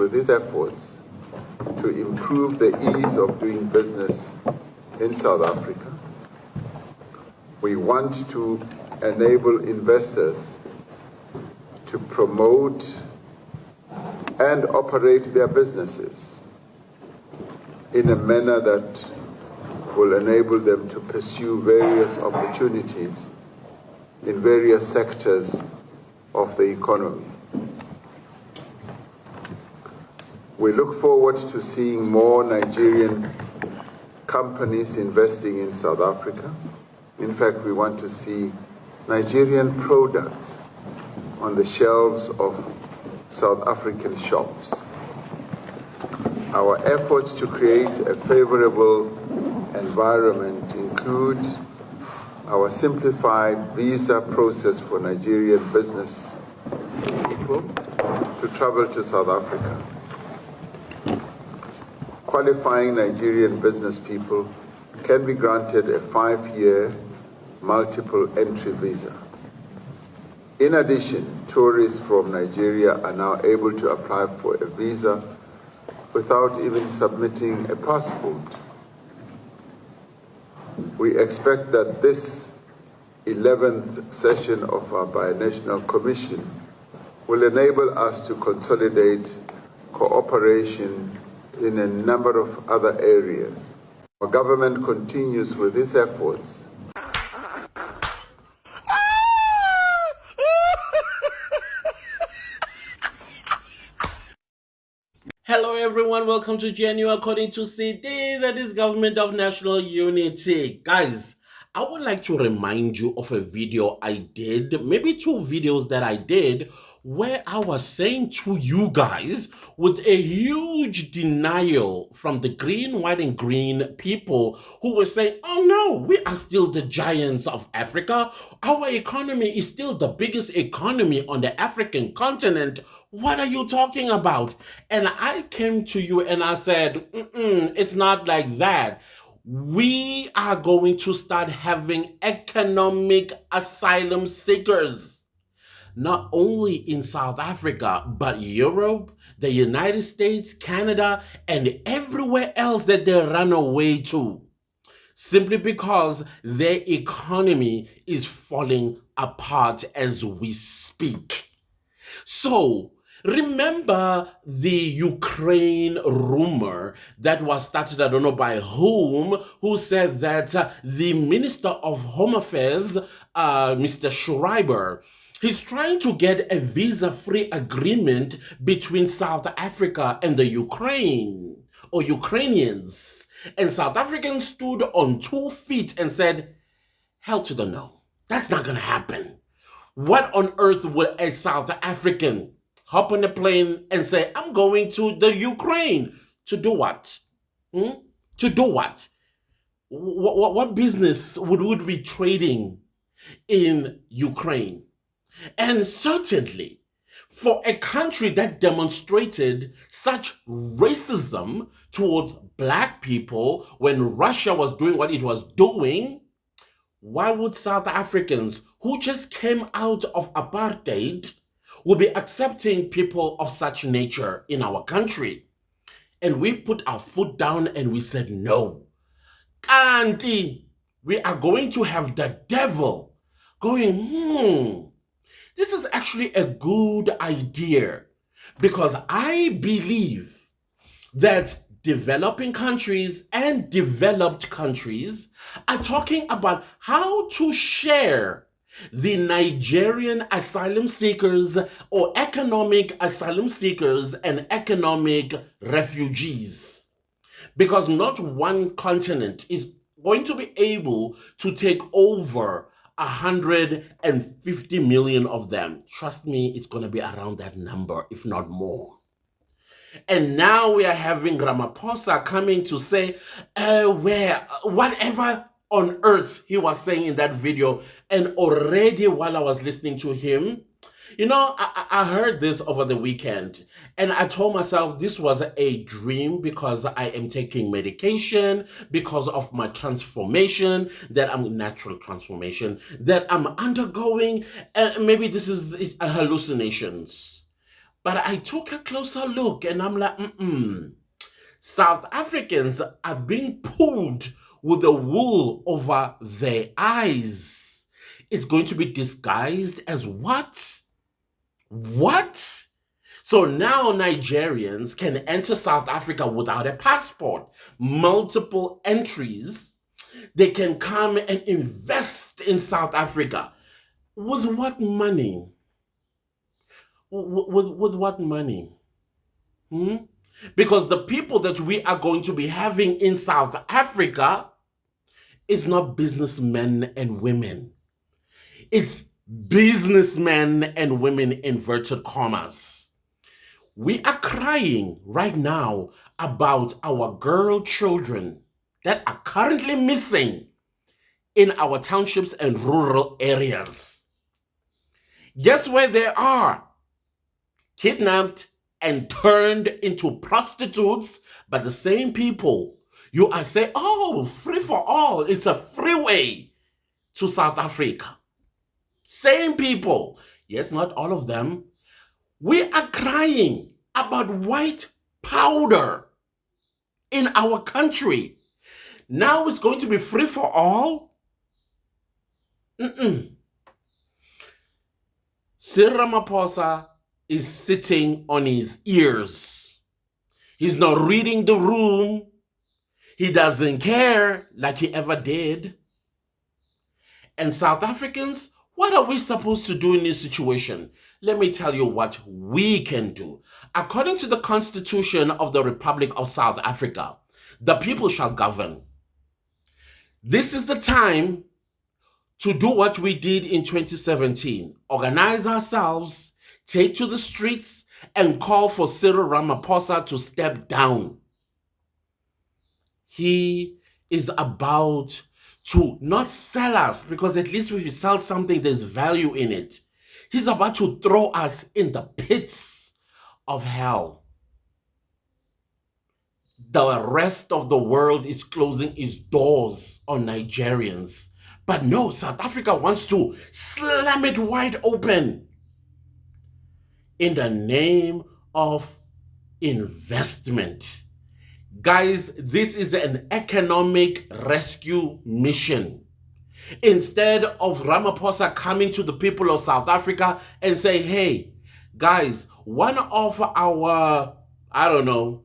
with its efforts to improve the ease of doing business in South Africa. We want to enable investors to promote and operate their businesses in a manner that will enable them to pursue various opportunities in various sectors of the economy. We look forward to seeing more Nigerian companies investing in South Africa. In fact, we want to see Nigerian products on the shelves of South African shops. Our efforts to create a favorable environment include our simplified visa process for Nigerian business people to travel to South Africa. Qualifying Nigerian business people can be granted a 5-year multiple entry visa. In addition, tourists from Nigeria are now able to apply for a visa without even submitting a passport. We expect that this 11th session of our Binational Commission will enable us to consolidate cooperation in a number of other areas. Our government continues with its efforts Hello everyone, welcome to GNU According to CD, that is Government of National Unity. Guys, I would like to remind you of a video I did, maybe 2 videos that I did, where I was saying to you guys, with a huge denial from the green, white, and green people who were saying, oh no, we are still the giants of Africa. Our economy is still the biggest economy on the African continent. What are you talking about? And I came to you and I said, it's not like that. We are going to start having economic asylum seekers, not only in South Africa, but Europe, the United States, Canada, and everywhere else that they run away to, simply because their economy is falling apart as we speak. So, remember the Ukraine rumor that was started, I don't know by whom, who said that the Minister of Home Affairs, Mr. Schreiber, he's trying to get a visa-free agreement between South Africa and the Ukraine, or Ukrainians. And South Africans stood on 2 feet and said, hell to the no. That's not going to happen. What on earth will a South African hop on a plane and say, I'm going to the Ukraine? To do what? To do what? What business would we be trading in Ukraine? And certainly, for a country that demonstrated such racism towards black people when Russia was doing what it was doing, why would South Africans who just came out of apartheid will be accepting people of such nature in our country? And we put our foot down and we said, no. Kanti, we are going to have the devil going, this is actually a good idea, because I believe that developing countries and developed countries are talking about how to share the Nigerian asylum seekers or economic asylum seekers and economic refugees. Because not one continent is going to be able to take over 150 million of them. Trust me, it's going to be around that number, if not more. And now we are having Ramaphosa coming to say, whatever on earth he was saying in that video. And already while I was listening to him, you know, I heard this over the weekend and I told myself this was a dream, because I am taking medication because of my transformation, natural transformation that I'm undergoing. And maybe this is hallucinations. But I took a closer look and I'm like, South Africans are being pulled with the wool over their eyes. It's going to be disguised as what? What? So now Nigerians can enter South Africa without a passport, multiple entries. They can come and invest in South Africa. With what money? With what money? Because the people that we are going to be having in South Africa is not businessmen and women. It's businessmen and women, inverted commas. We are crying right now about our girl children that are currently missing in our townships and rural areas. Guess where they are? Kidnapped and turned into prostitutes by the same people. You are saying, oh, free for all. It's a freeway to South Africa. Same people. Yes, not all of them. We are crying about white powder in our country. Now it's going to be free for all? Cyril Ramaphosa is sitting on his ears. He's not reading the room. He doesn't care like he ever did. And South Africans, what are we supposed to do in this situation? Let me tell you what we can do. According to the Constitution of the Republic of South Africa, the people shall govern. This is the time to do what we did in 2017. Organize ourselves, take to the streets, and call for Cyril Ramaphosa to step down. He is about to not sell us, because at least if you sell something, there's value in it. He's about to throw us in the pits of hell. The rest of the world is closing its doors on Nigerians. But no, South Africa wants to slam it wide open in the name of investment. Guys, this is an economic rescue mission. Instead of Ramaphosa coming to the people of South Africa and say, hey, guys, one of our, I don't know,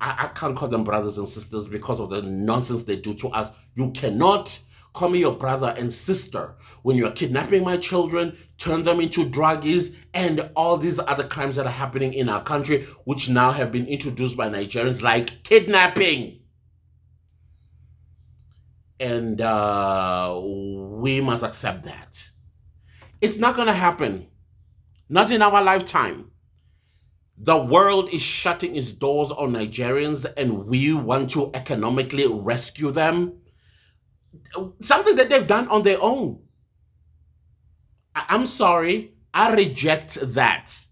I can't call them brothers and sisters because of the nonsense they do to us. You cannot call me your brother and sister when you're kidnapping my children, turn them into druggies, and all these other crimes that are happening in our country, which now have been introduced by Nigerians, like kidnapping. And we must accept that. It's not going to happen. Not in our lifetime. The world is shutting its doors on Nigerians, and we want to economically rescue them. Something that they've done on their own. I'm sorry. I reject that.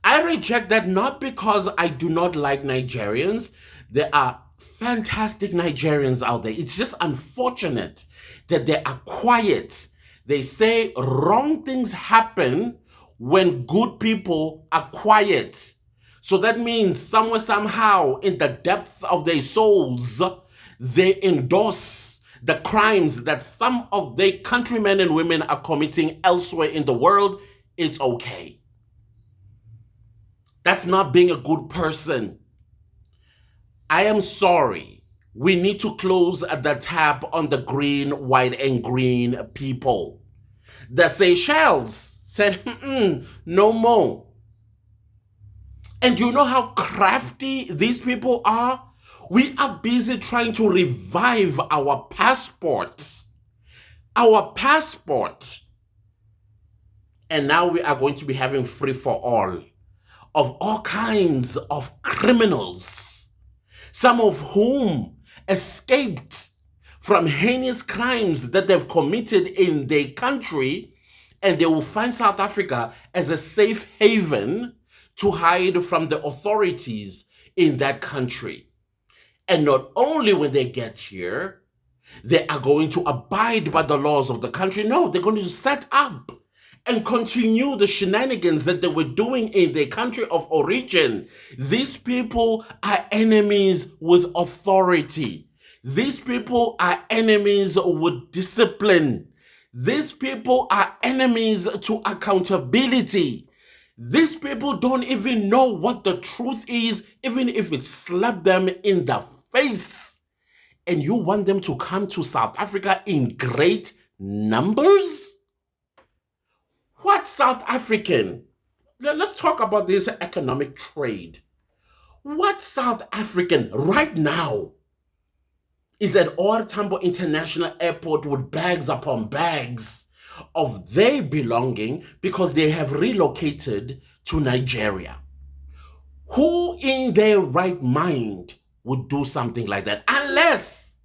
I reject that not because I do not like Nigerians. There are fantastic Nigerians out there. It's just unfortunate that they are quiet. They say wrong things happen when good people are quiet. So that means somewhere, somehow, in the depths of their souls, they endorse the crimes that some of their countrymen and women are committing elsewhere in the world. It's okay. That's not being a good person. I am sorry. We need to close the tab on the green, white, and green people. The Seychelles said, no more. And you know how crafty these people are? We are busy trying to revive our passport. Our passport. And now we are going to be having free for all of all kinds of criminals, some of whom escaped from heinous crimes that they've committed in their country, and they will find South Africa as a safe haven to hide from the authorities in that country. And not only when they get here, they are going to abide by the laws of the country. No, they're going to set up and continue the shenanigans that they were doing in their country of origin. These people are enemies with authority. These people are enemies with discipline. These people are enemies to accountability. These people don't even know what the truth is, even if it slapped them in the face. And you want them to come to South Africa in great numbers? What South African? Let's talk about this economic trade. What South African right now is at Or Tambo International Airport with bags upon bags of their belonging because they have relocated to Nigeria? Who in their right mind would do something like that? Unless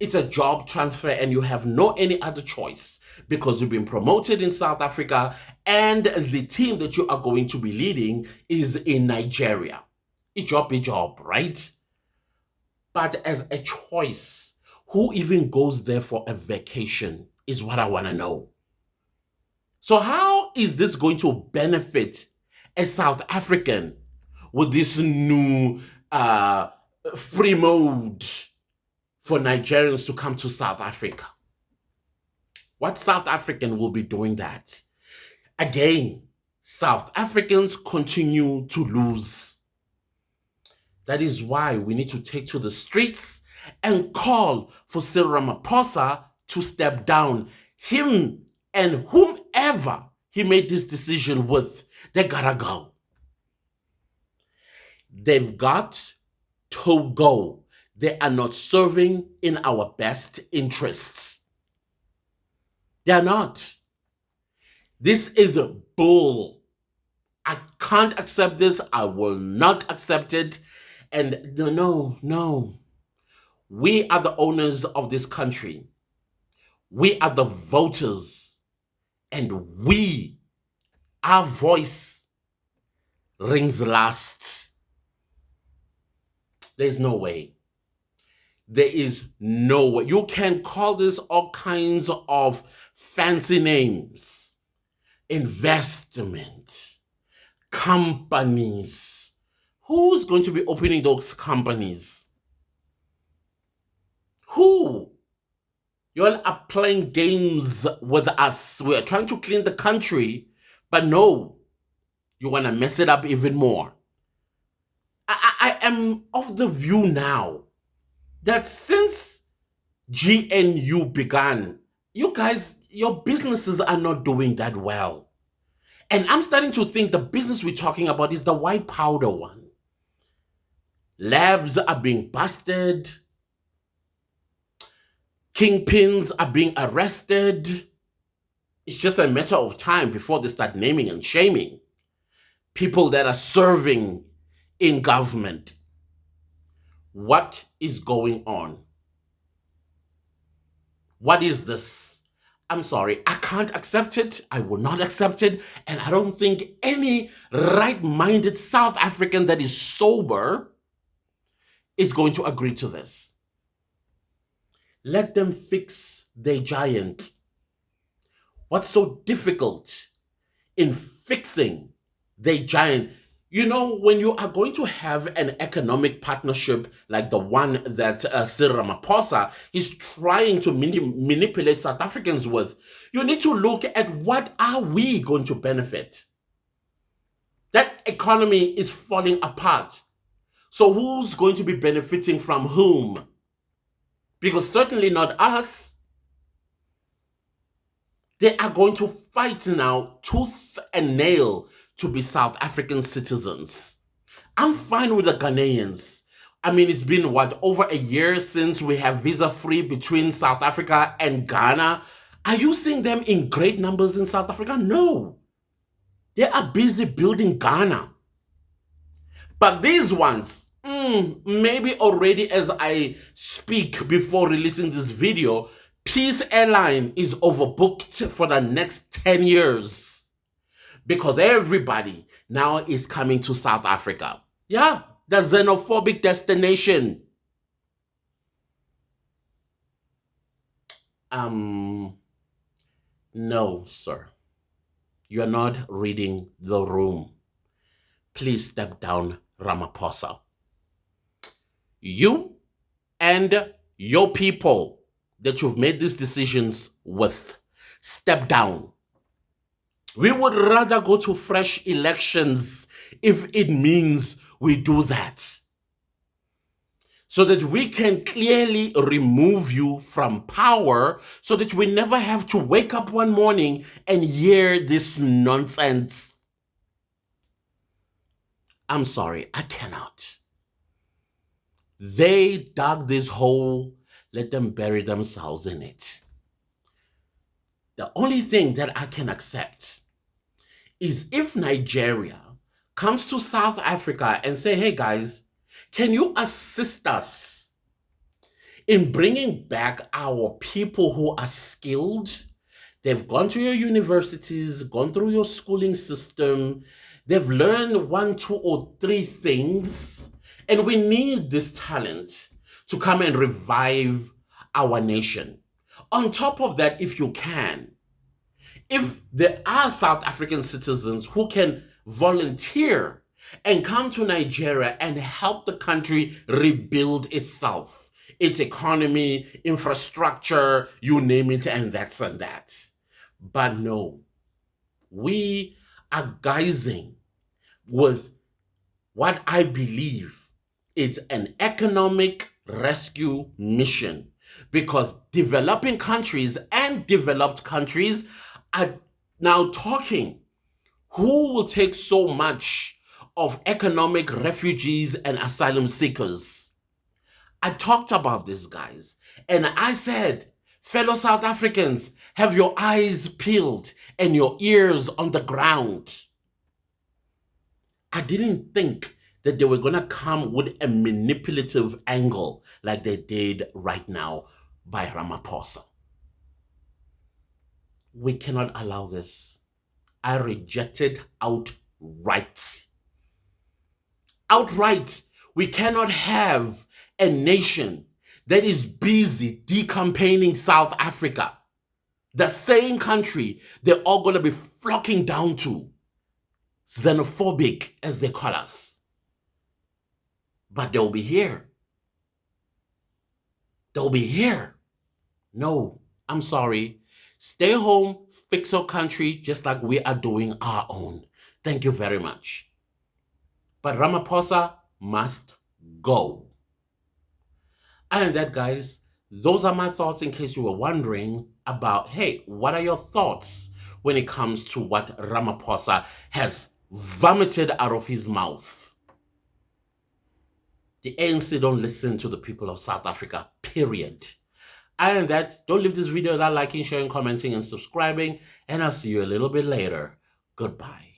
it's a job transfer and you have no any other choice because you've been promoted in South Africa and the team that you are going to be leading is in Nigeria. A job, right? But as a choice, who even goes there for a vacation is what I want to know. So how is this going to benefit a South African with this new free mode for Nigerians to come to South Africa? What South African will be doing that? Again, South Africans continue to lose. That is why we need to take to the streets and call for Cyril Ramaphosa to step down. Him and whomever he made this decision with, they gotta go. They've got to go. They are not serving in our best interests. They are not. This is a bull. I can't accept this. I will not accept it. And no. We are the owners of this country. We are the voters. And our voice rings last. There's no way. There is no way. You can call this all kinds of fancy names. Investment. Companies. Who's going to be opening those companies? Who? You all are playing games with us. We are trying to clean the country, but no, you want to mess it up even more. I am of the view now that since GNU began, you guys, your businesses are not doing that well. And I'm starting to think the business we're talking about is the white powder one. Labs are being busted. Kingpins are being arrested. It's just a matter of time before they start naming and shaming people that are serving in government. What is going on? What is this? I'm sorry, I can't accept it. I will not accept it. And I don't think any right-minded South African that is sober is going to agree to this. Let them fix their giant. What's so difficult in fixing their giant? You know, when you are going to have an economic partnership like the one that Cyril Ramaphosa is trying to manipulate South Africans with, you need to look at what are we going to benefit. That economy is falling apart. So who's going to be benefiting from whom? Because certainly not us. They are going to fight now tooth and nail to be South African citizens. I'm fine with the Ghanaians. I mean, it's been, what, over a year since we have visa-free between South Africa and Ghana. Are you seeing them in great numbers in South Africa? No. They are busy building Ghana. But these ones, maybe already as I speak before releasing this video, Peace Airline is overbooked for the next 10 years because everybody now is coming to South Africa. Yeah, the xenophobic destination. No, sir. you're not reading the room. Please step down, Ramaphosa. You and your people that you've made these decisions with, step down. We would rather go to fresh elections if it means we do that, so that we can clearly remove you from power, so that we never have to wake up one morning and hear this nonsense. I'm sorry, I cannot. They dug this hole, let them bury themselves in it. The only thing that I can accept is if Nigeria comes to South Africa and say, hey guys, can you assist us in bringing back our people who are skilled? They've gone to your universities, gone through your schooling system. They've learned 1, 2, or 3 things. And we need this talent to come and revive our nation. On top of that, if you can, if there are South African citizens who can volunteer and come to Nigeria and help the country rebuild itself, its economy, infrastructure, you name it, and that's and that. But no, we are guising with what I believe is an economic rescue mission, because developing countries and developed countries are now talking who will take so much of economic refugees and asylum seekers. I talked about this, guys, and I said, fellow South Africans, have your eyes peeled and your ears on the ground. I didn't think that they were going to come with a manipulative angle like they did right now by Ramaphosa. We cannot allow this. I rejected outright. Outright. We cannot have a nation that is busy decampaigning South Africa, the same country they're all going to be flocking down to, xenophobic as they call us. But they'll be here. They'll be here. No, I'm sorry. Stay home, fix your country just like we are doing our own. Thank you very much. But Ramaphosa must go. And that, guys, those are my thoughts in case you were wondering about, hey, what are your thoughts when it comes to what Ramaphosa has vomited out of his mouth? The ANC don't listen to the people of South Africa, period. And that, don't leave this video without liking, sharing, commenting, and subscribing. And I'll see you a little bit later. Goodbye.